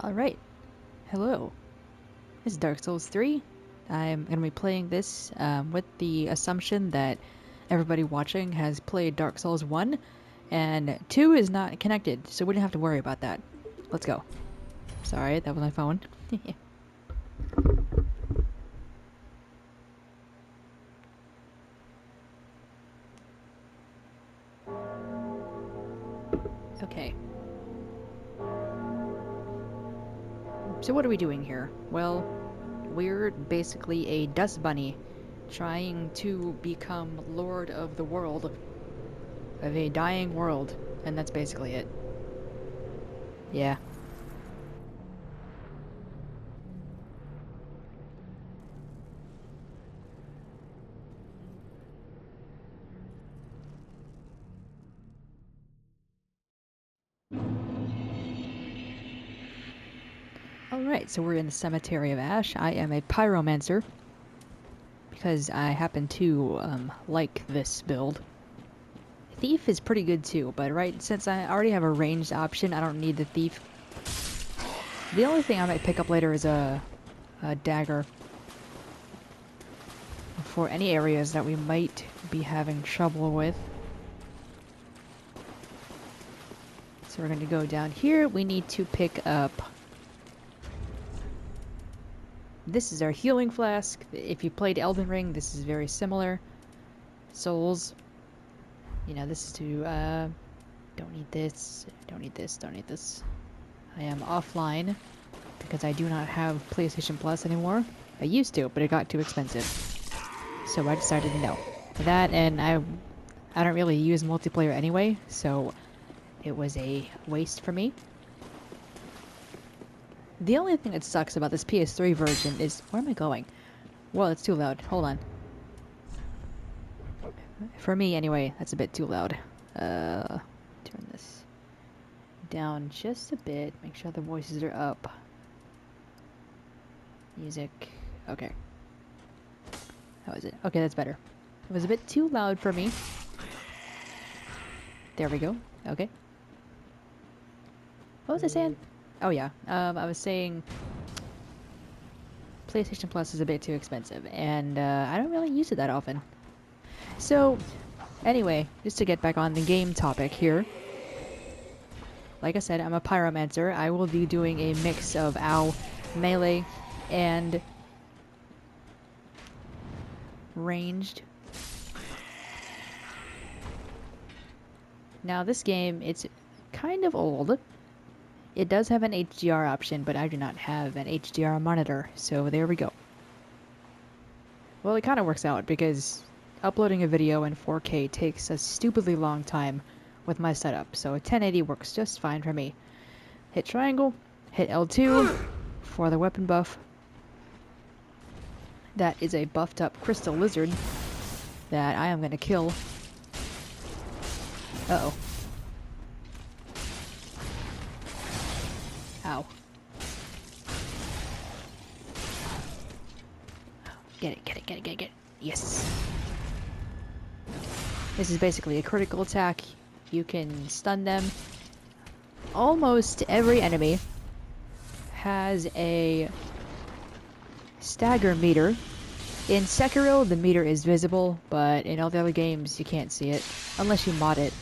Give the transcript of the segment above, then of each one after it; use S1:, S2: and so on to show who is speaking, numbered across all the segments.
S1: Alright, hello. This is Dark Souls 3. I'm going to be playing this with the assumption that everybody watching has played Dark Souls 1, and 2 is not connected, so we don't have to worry about that. Let's go. Sorry, that was my phone. Okay. So what are we doing here? Well, we're basically a dust bunny trying to become lord of the world, of a dying world, and that's basically it. Yeah. Alright, so we're in the Cemetery of Ash. I am a Pyromancer, because I happen to like this build. Thief is pretty good too, but since I already have a ranged option, I don't need the Thief. The only thing I might pick up later is a dagger for any areas that we might be having trouble with. So we're going to go down here. We need to pick up... This is our healing flask. If you played Elden Ring, this is very similar. Souls. You know, this is to, don't need this, don't need this, don't need this. I am offline because I do not have PlayStation Plus anymore. I used to, but it got too expensive. So I decided no. That, and I don't really use multiplayer anyway, so it was a waste for me. The only thing that sucks about this PS3 version is... Where am I going? Well, it's too loud. Hold on. For me, anyway, that's a bit too loud. Turn this down just a bit. Make sure the voices are up. Music. Okay. How is it? Okay, that's better. It was a bit too loud for me. There we go. Okay. What was I saying? Oh yeah. I was saying PlayStation Plus is a bit too expensive, and I don't really use it that often. So, anyway, just to get back on the game topic here. Like I said, I'm a Pyromancer. I will be doing a mix of melee and ranged. Now this game, it's kind of old. It does have an HDR option, but I do not have an HDR monitor, so there we go. Well, it kind of works out because uploading a video in 4K takes a stupidly long time with my setup, so 1080 works just fine for me. Hit triangle, hit L2 for the weapon buff. That is a buffed up crystal lizard that I am going to kill. Uh-oh. Ow. Get it, get it, get it, get it, get it. Yes. This is basically a critical attack. You can stun them. Almost every enemy has a stagger meter. In Sekiro, the meter is visible, but in all the other games, you can't see it. Unless you mod it.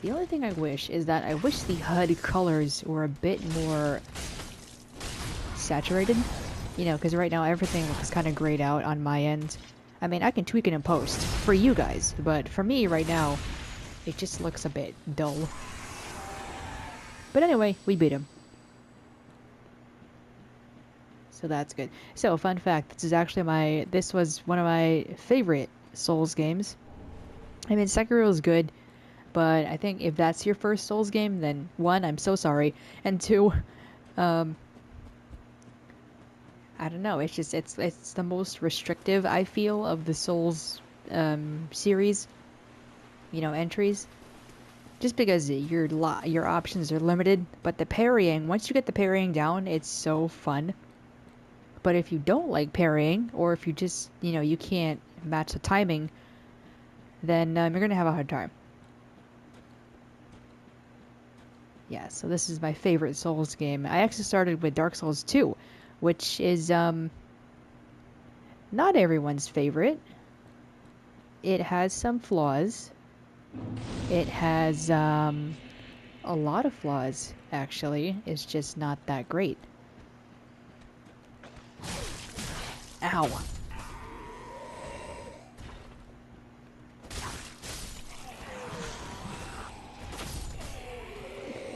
S1: The only thing I wish is that I wish the HUD colors were a bit more saturated. You know, because right now everything looks kind of grayed out on my end. I mean, I can tweak it in post for you guys, but for me right now, it just looks a bit dull. But anyway, we beat him. So that's good. So, fun fact, this was one of my favorite Souls games. I mean, Sekiro is good, but I think if that's your first Souls game, then one, I'm so sorry, and two, I don't know. It's just it's the most restrictive I feel of the Souls series. You know, entries. Just because your options are limited, but the parrying, once you get the parrying down, it's so fun. But if you don't like parrying, or if you just, you can't match the timing, then you're gonna have a hard time. Yeah, so this is my favorite Souls game. I actually started with Dark Souls 2, which is not everyone's favorite. It has some flaws. It has a lot of flaws, actually. It's just not that great. Ow.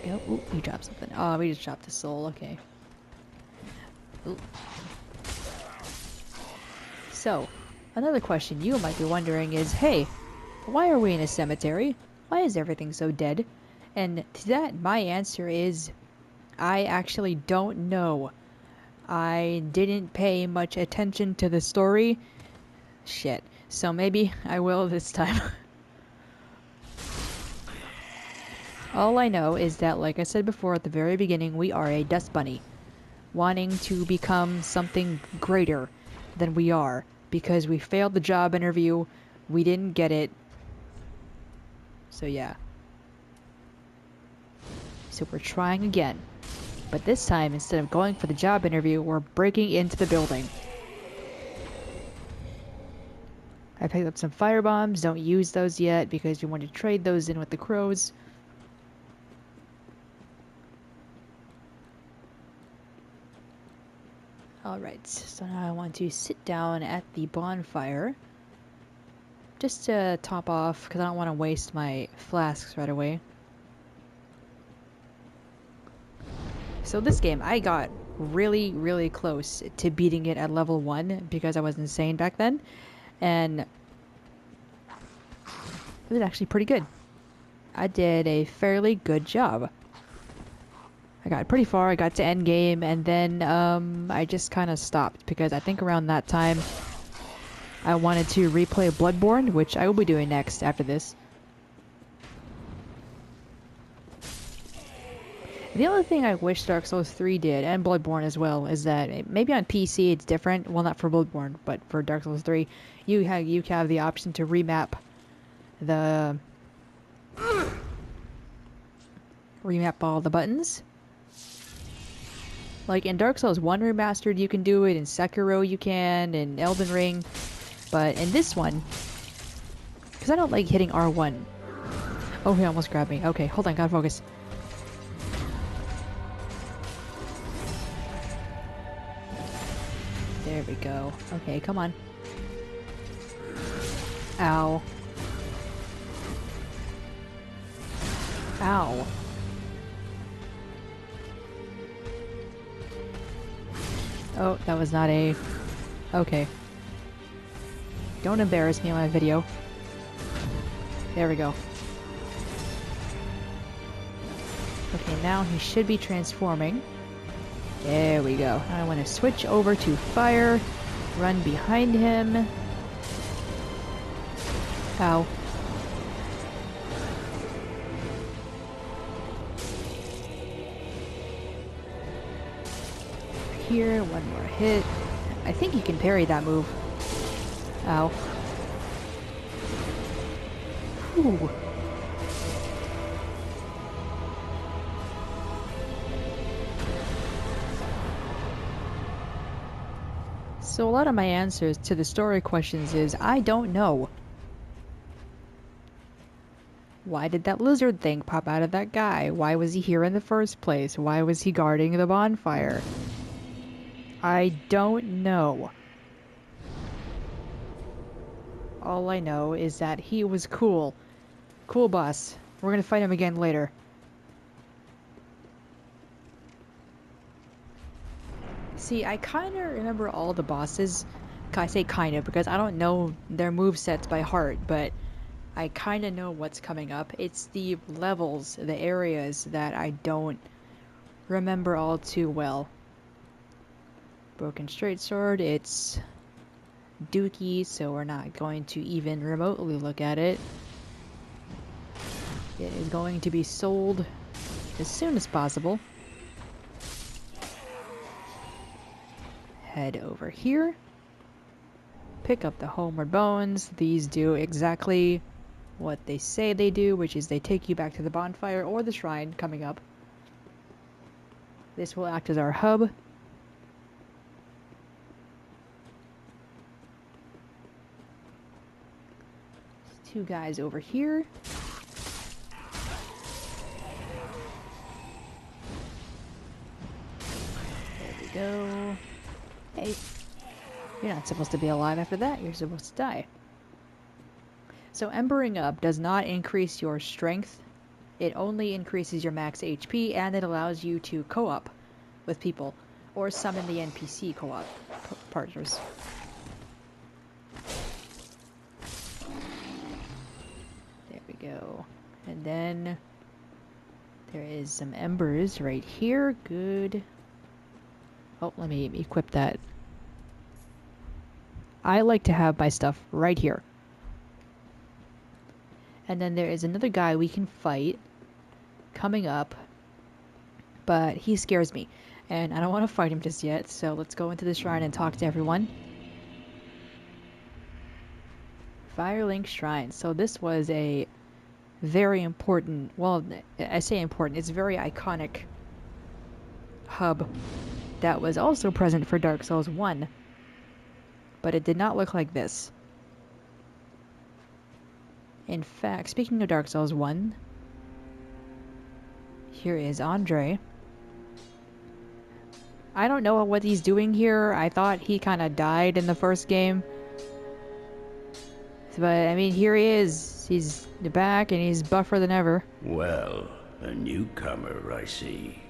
S1: There we go. Ooh, you dropped something. Oh, we just dropped a soul. Okay. Ooh. So, another question you might be wondering is, hey, why are we in a cemetery? Why is everything so dead? And to that, my answer is, I actually don't know. I didn't pay much attention to the story. Shit. So maybe I will this time. All I know is that, like I said before at the very beginning, we are a dust bunny, wanting to become something greater than we are, because we failed the job interview, we didn't get it, so yeah. So we're trying again, but this time, instead of going for the job interview, we're breaking into the building. I picked up some fire bombs, don't use those yet, because you want to trade those in with the crows. Alright, so now I want to sit down at the bonfire. Just to top off, because I don't want to waste my flasks right away. So this game, I got really, really close to beating it at level 1, because I was insane back then. And it was actually pretty good. I did a fairly good job. I got pretty far, I got to end game, and then I just kind of stopped, because I think around that time I wanted to replay Bloodborne, which I will be doing next after this. The only thing I wish Dark Souls 3 did, and Bloodborne as well, is that maybe on PC it's different. Well, not for Bloodborne, but for Dark Souls 3, you have the option to remap all the buttons. Like in Dark Souls 1 Remastered, you can do it. In Sekiro, you can. In Elden Ring, but in this one, because I don't like hitting R1. Oh, he almost grabbed me. Okay, hold on, gotta focus. There we go. Okay, come on. Ow. Ow. Oh, that was not a... Okay. Don't embarrass me on my video. There we go. Okay, now he should be transforming. There we go. I want to switch over to fire, run behind him. Ow. Here, one more hit. I think he can parry that move. Ow. Ooh. So a lot of my answers to the story questions is, I don't know. Why did that lizard thing pop out of that guy? Why was he here in the first place? Why was he guarding the bonfire? I don't know. All I know is that he was cool. Cool boss. We're gonna fight him again later. See, I kinda remember all the bosses. I say kinda because I don't know their movesets by heart, but I kinda know what's coming up. It's the levels, the areas that I don't remember all too well. Broken straight sword, it's dookie, so we're not going to even remotely look at it. It is going to be sold as soon as possible. Head over here. Pick up the homeward bones. These do exactly what they say they do, which is they take you back to the bonfire or the shrine coming up. This will act as our hub. There's 2 guys over here. There we go. Hey, you're not supposed to be alive after that. You're supposed to die. So embering up does not increase your strength. It only increases your max HP, and it allows you to co-op with people, or summon the NPC co-op partners. There we go. And then there is some embers right here. Good. Oh, let me equip that. I like to have my stuff right here. And then there is another guy we can fight coming up, but he scares me, and I don't want to fight him just yet, so let's go into the shrine and talk to everyone. Firelink Shrine. So this was a very important, well, I say important, it's a very iconic hub that was also present for Dark Souls 1, but it did not look like this. In fact, speaking of Dark Souls 1, here is Andre. I don't know what he's doing here. I thought he kind of died in the first game. But, I mean, here he is. He's back and he's buffer than ever.
S2: Well, a newcomer, I see.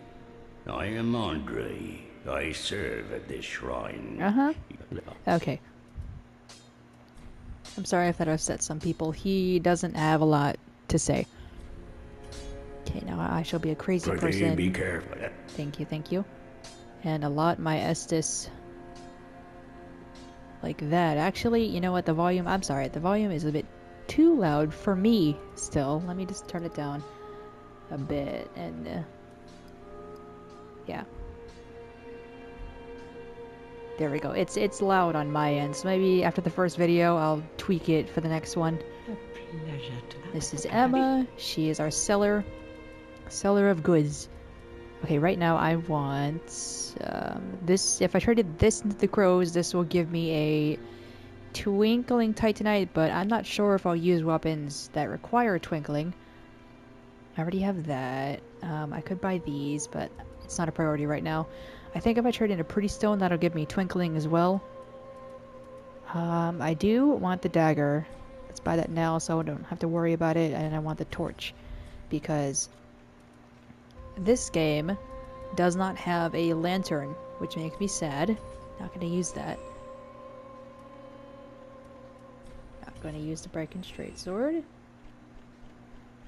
S2: I am Andre. I serve at this shrine.
S1: Uh-huh. Okay. I'm sorry if that upset some people. He doesn't have a lot to say. Okay, now I shall be a crazy person.
S2: Be careful.
S1: Thank you, thank you. And allot my Estus like that. Actually, you know what? The volume, I'm sorry, the volume is a bit too loud for me still. Let me just turn it down a bit and yeah. There we go. It's loud on my end, so maybe after the first video I'll tweak it for the next one. This is Emma. She is our seller of goods. Okay, right now I want this. If I traded this into the crows, this will give me a twinkling titanite, but I'm not sure if I'll use weapons that require twinkling. I already have that. I could buy these, but it's not a priority right now. I think if I trade in a pretty stone, that'll give me twinkling as well. I do want the dagger. Let's buy that now so I don't have to worry about it. And I want the torch because this game does not have a lantern, which makes me sad. Not going to use that. Not going to use the Breaking Straight Sword.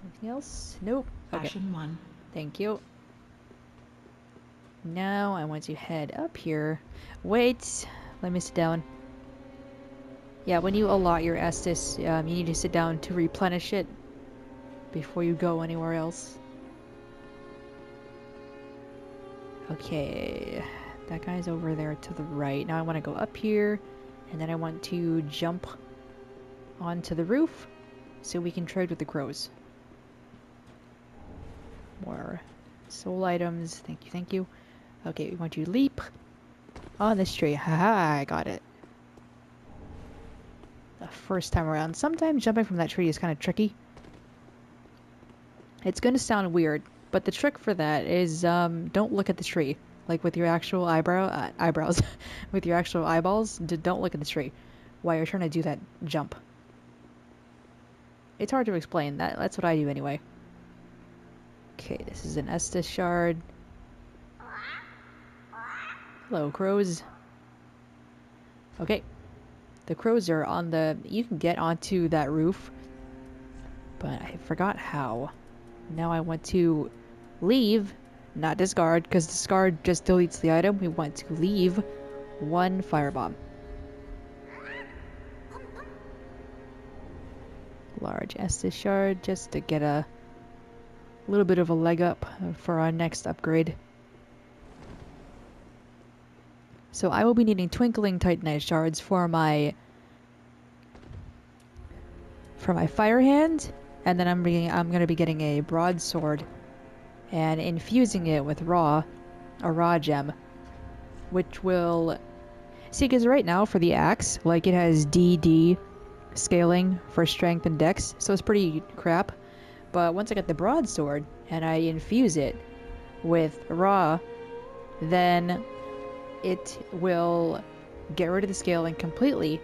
S1: Anything else? Nope. Okay.
S3: Fashion 1.
S1: Thank you. Now I want to head up here. Wait, let me sit down. Yeah, when you allot your Estus, you need to sit down to replenish it before you go anywhere else. Okay, that guy's over there to the right. Now I want to go up here, and then I want to jump onto the roof so we can trade with the crows. More soul items. Thank you, thank you. Okay, we want to leap on this tree. Haha, I got it. The first time around. Sometimes jumping from that tree is kind of tricky. It's going to sound weird, but the trick for that is don't look at the tree. Like with your actual eyebrows. With your actual eyeballs, don't look at the tree while you're trying to do that jump. It's hard to explain. That's what I do anyway. Okay, this is an Estus shard. Hello, crows. Okay. The crows are on the... You can get onto that roof. But I forgot how. Now I want to leave, not discard, because discard just deletes the item. We want to leave one firebomb. Large Estus shard, just to get a little bit of a leg up for our next upgrade. So I will be needing twinkling titanite shards for my fire hand, and then I'm going to be getting a broadsword and infusing it with raw a raw gem, which will... See, because right now for the axe, like it has DD scaling for strength and dex, so it's pretty crap. But once I get the broadsword and I infuse it with raw, then it will get rid of the scaling completely,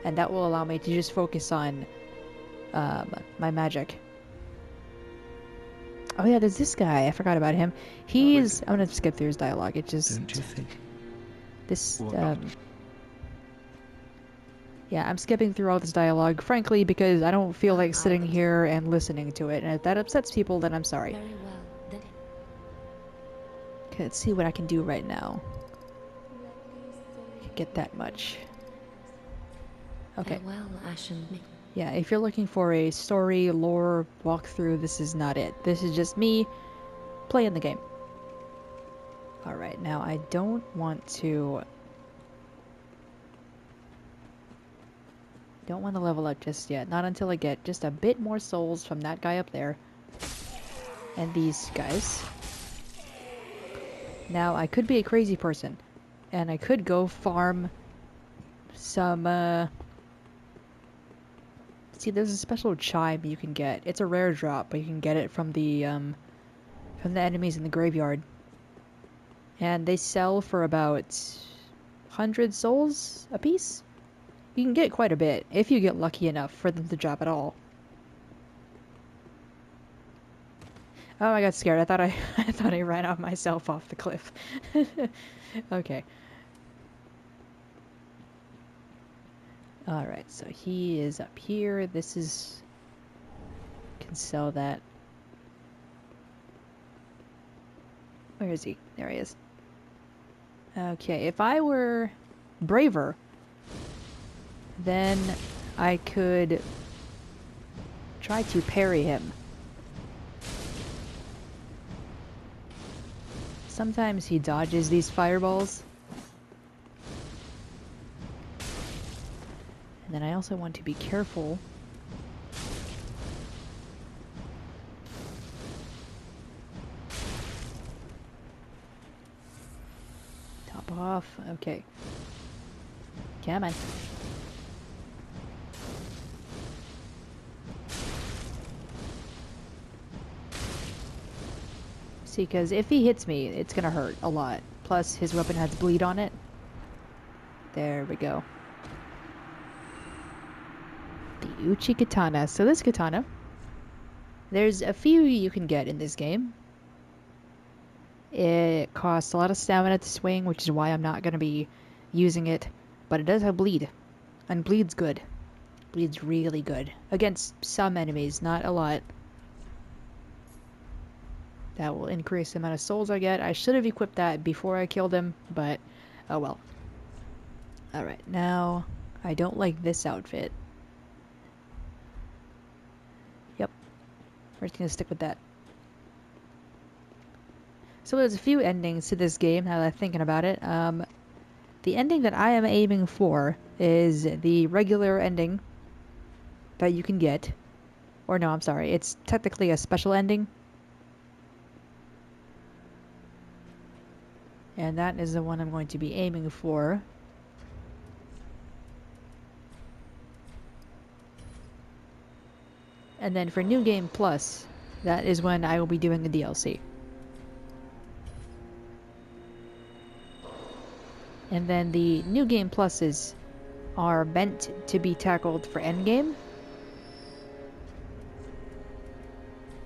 S1: and that will allow me to just focus on my magic. Oh yeah, there's this guy. I forgot about him. He's... I'm gonna skip through his dialogue. It just...
S3: Don't you think?
S1: This...
S3: Or not?
S1: Yeah, I'm skipping through all this dialogue, frankly, because I don't feel like sitting here and listening to it. And if that upsets people, then I'm sorry.
S4: Very well. Then
S1: Okay, let's see what I can do right now. I can get that much. Okay.
S4: farewell, Ashen.
S1: Yeah, if you're looking for a story, lore, walkthrough, this is not it. This is just me playing the game. Alright, now I don't want to... Don't want to level up just yet. Not until I get just a bit more souls from that guy up there. And these guys. Now, I could be a crazy person. And I could go farm some, See, there's a special chime you can get. It's a rare drop, but you can get it from the enemies in the graveyard. And they sell for about 100 souls a piece? You can get quite a bit, if you get lucky enough for them to drop at all. Oh, I got scared. I thought I thought I ran off myself off the cliff. Okay. Alright, so he is up here. This is... Can sell that. Where is he? There he is. Okay, if I were braver, then I could try to parry him. Sometimes he dodges these fireballs. And then I also want to be careful. Top off. Okay. Come on. See, because if he hits me, it's gonna hurt a lot. Plus, his weapon has bleed on it. There we go. The Uchi Katana. So this katana, there's a few you can get in this game. It costs a lot of stamina to swing, which is why I'm not gonna be using it. But it does have bleed. And bleed's good. Bleed's really good. Against some enemies, not a lot. That will increase the amount of souls I get. I should have equipped that before I killed him, but oh well. Alright, now I don't like this outfit. Yep. We're just gonna stick with that. So there's a few endings to this game now that I'm thinking about it. The ending that I am aiming for is the regular ending that you can get. Or no, I'm sorry. It's technically a special ending. And that is the one I'm going to be aiming for. And then for New Game Plus, that is when I will be doing the DLC. And then the New Game Pluses are meant to be tackled for Endgame.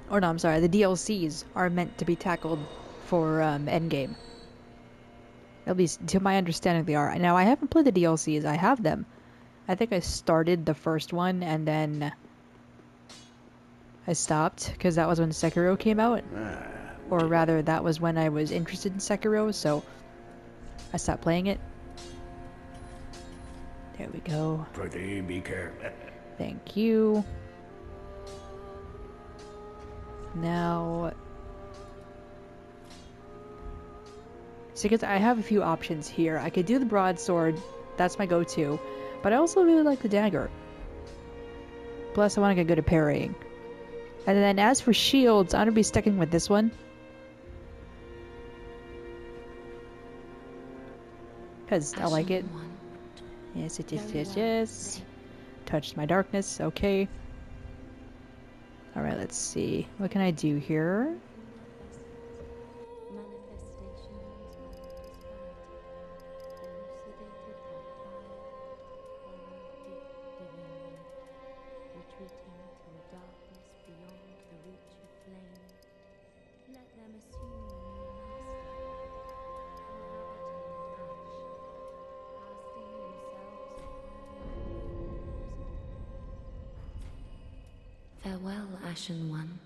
S1: Or no, I'm sorry, the DLCs are meant to be tackled for Endgame. At least, to my understanding, they are. Now, I haven't played the DLCs. I have them. I think I started the first one, and then I stopped, because that was when Sekiro came out. Or rather, that was when I was interested in Sekiro, so I stopped playing it. There we go.
S2: Pretty be careful.
S1: Thank you. Now... So because I have a few options here. I could do the broadsword, that's my go-to, but I also really like the dagger. Plus I want to get good at parrying. And then as for shields, I'm going to be sticking with this one. Because I like it. Yes, yes. Touched my darkness, okay. Alright, let's see. What can I do here?
S3: Farewell, Ashen One.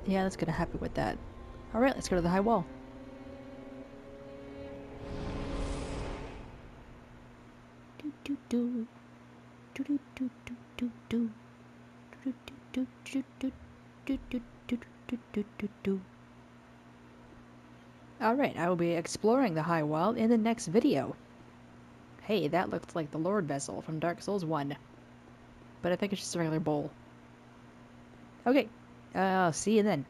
S1: Yeah, let's get happy with that. Alright, let's go to the high wall. Alright, I will be exploring the high wall in the next video. Hey, that looks like the Lord Vessel from Dark Souls 1. But I think it's just a regular bowl. Okay, I'll see you then.